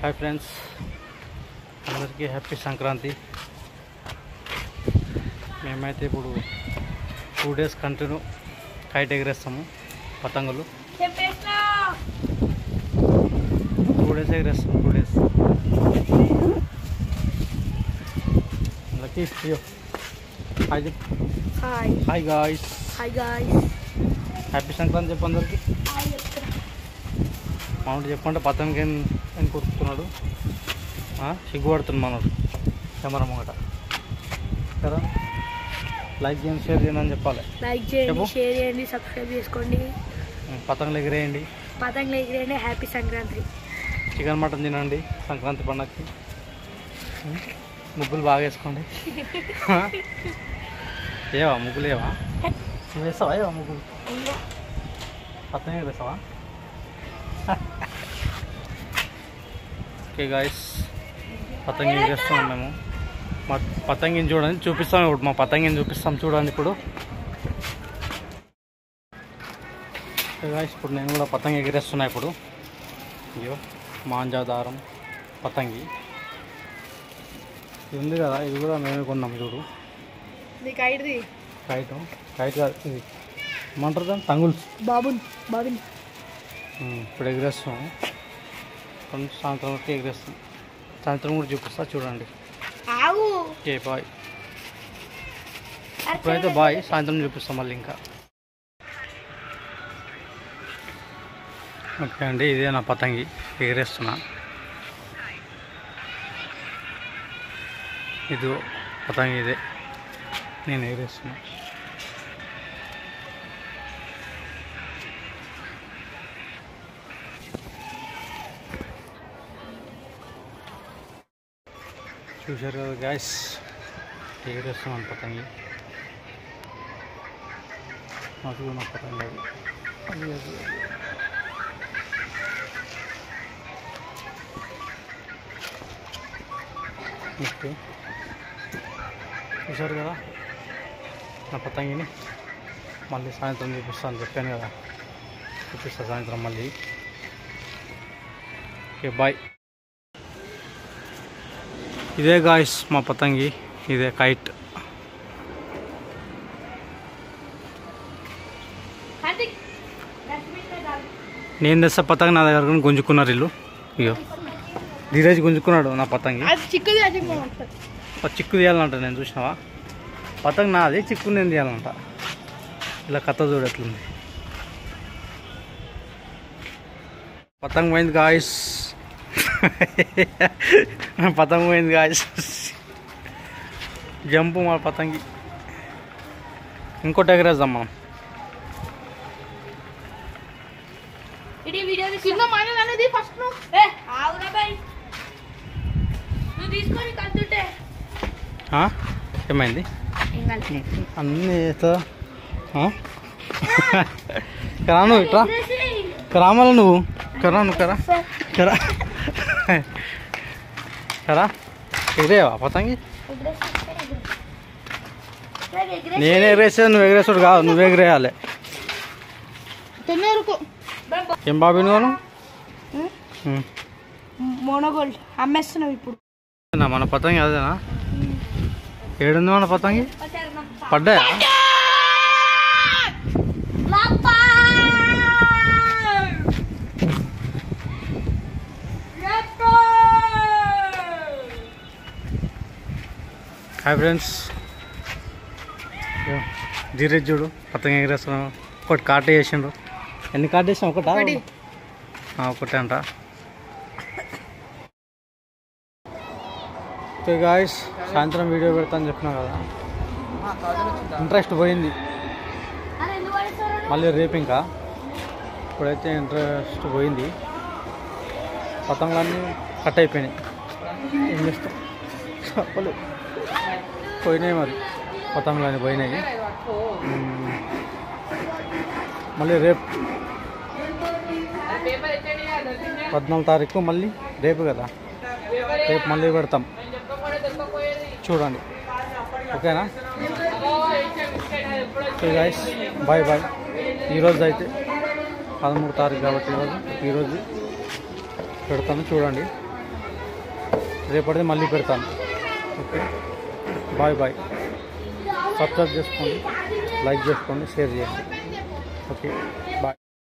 Hi friends, అందరికీ happy Sankranti. మేమైతే ఇప్పుడు 2 days కంటిన్యూ కైట్ ఎగరేస్తాము. పతంగులు 2 days ఎగరేస్తాము. 2 days lucky hi guys. Happy Sankranti చెప్పు అందరికి. మామూలు చెప్పంటే పతంగి ఏం కొరుకుతున్నాడు, సిగ్గుపడుతుంది మనోడు కెమెరా ముంగట కదా. లైక్ చేయండి, షేర్ చేయండి అని చెప్పాలి. లైక్ చేయండి, షేర్ చేయండి, సబ్స్క్రైబ్ చేసుకోండి. పతంగులు ఎగిరేయండి. హ్యాపీ సంక్రాంతి. చికెన్ మటన్ తినండి సంక్రాంతి పండగకి. ముగ్గులు బాగా వేసుకోండి. ఏవా ముగ్గులు ఏవా నువ్వు వేస్తావా? ఏవా ముగ్గులు పతంగి ఎగరేస్తావా? ఓకే గాయస్, పతంగి ఎగరేస్తున్నాం మేము. మా పతంగిని చూడండి, చూపిస్తాం ఇప్పుడు. మా పతంగిని చూపిస్తాం చూడండి ఇప్పుడు. ఓకే గాయస్, ఇప్పుడు నేను కూడా పతంగి ఎగరేస్తున్నా ఇప్పుడు. అయ్యో మాంజాదారం పతంగి ఇది ఉంది కదా, ఇది కూడా మేమే కొన్నాం చూడు. కైట్ కాదు ఇది ఏమంటారు దాన్ని, తంగుల్స్ బాబున్. ఇప్పుడు ఎగరేస్తాం. సాయంత్రం వరకు ఎగరేస్తాం. సాయంత్రం కూడా చూపిస్తా చూడండి. Okay bye. ఇప్పుడైతే బాయ్, సాయంత్రం చూపిస్తాం మళ్ళీ ఇంకా. ఓకే అండి, ఇదే నా పతంగి ఎగరేస్తున్నా. ఇది పతంగి, ఇదే నేను ఎగరేస్తున్నా. చూశారు కదా గ్యాస్, ఎగరేస్తున్నాను పతంగి. నాకు నా పతంగి అది ఓకే. చూశారు కదా నా పతంగిని. మళ్ళీ సాయంత్రం చూపిస్తాను చెప్పాను కదా, చూపిస్తా సాయంత్రం మళ్ళీ. Okay bye. ఇదే గాయస్ మా పతంగి, ఇదే కైట్. నేను తెస్తా పతంగి, నా దగ్గర గుంజుకున్నారు ఇల్లు. ఇగో ధీరజ్ గుంజుకున్నాడు నా పతంగి. చిక్కు తీయాలంట, నేను చూసినావా? పతంగి నాది, చిక్కు నేను తీయాలంట. ఇలా కథ చూడు ఎట్లుంది. పతంగి పోయింది గాయస్. పతంగి పోయింది గాయస్. జంపు మా పతంగి. ఇంకోటి ఎగరేద్దాం మనం. ఏమైంది? అన్నీ కరా నువ్వు ఇట్లా కరామల నువ్వు కరా ఎగరేవా పతంగి? నేను ఎగరేసేది, నువ్వు ఎగరేసాడు కాదు, నువ్వు ఎగరేయాలి. ఏం బాబు నువ్వు మోనోగోల్డ్ అమ్మేస్తున్నావు ఇప్పుడు. మన పతంగి అదేనా? ఏడుంది మన పతంగి? పడ్డాయా? హాయ్ ఫ్రెండ్స్, ధీరజ్ చూడు పతంగి ఎగరేస్తున్నాం. ఒకటి కాట వేసిండ్రు. ఎన్ని కాట వేసాం? ఒకటే అంట. ఓకే గాయస్, సాయంత్రం వీడియో పెడతాను చెప్పినా కదా, ఇంట్రెస్ట్ పోయింది. మళ్ళీ రేపు ఇంకా. ఇప్పుడైతే ఇంట్రెస్ట్ పోయింది. పతంగులన్నీ కట్ అయిపోయినాయి. ఏం చేస్తాం, చెప్పలేదు. పోయినాయి మరి, పతంగులన్నీ పోయినాయి. మళ్ళీ రేపు 14వ తారీఖు మళ్ళీ రేపు కదా, రేపు మళ్ళీ పెడతాం చూడండి. ఓకేనా? Okay guys, bye bye. ఈరోజు అయితే 13వ తారీఖు కాబట్టి ఈరోజు పెడతాను చూడండి. రేపటిది మళ్ళీ పెడతాను. Okay, bye bye. సబ్స్క్రైబ్ చేసుకోండి, లైక్ చేసుకోండి, షేర్ చేయండి. ఓకే.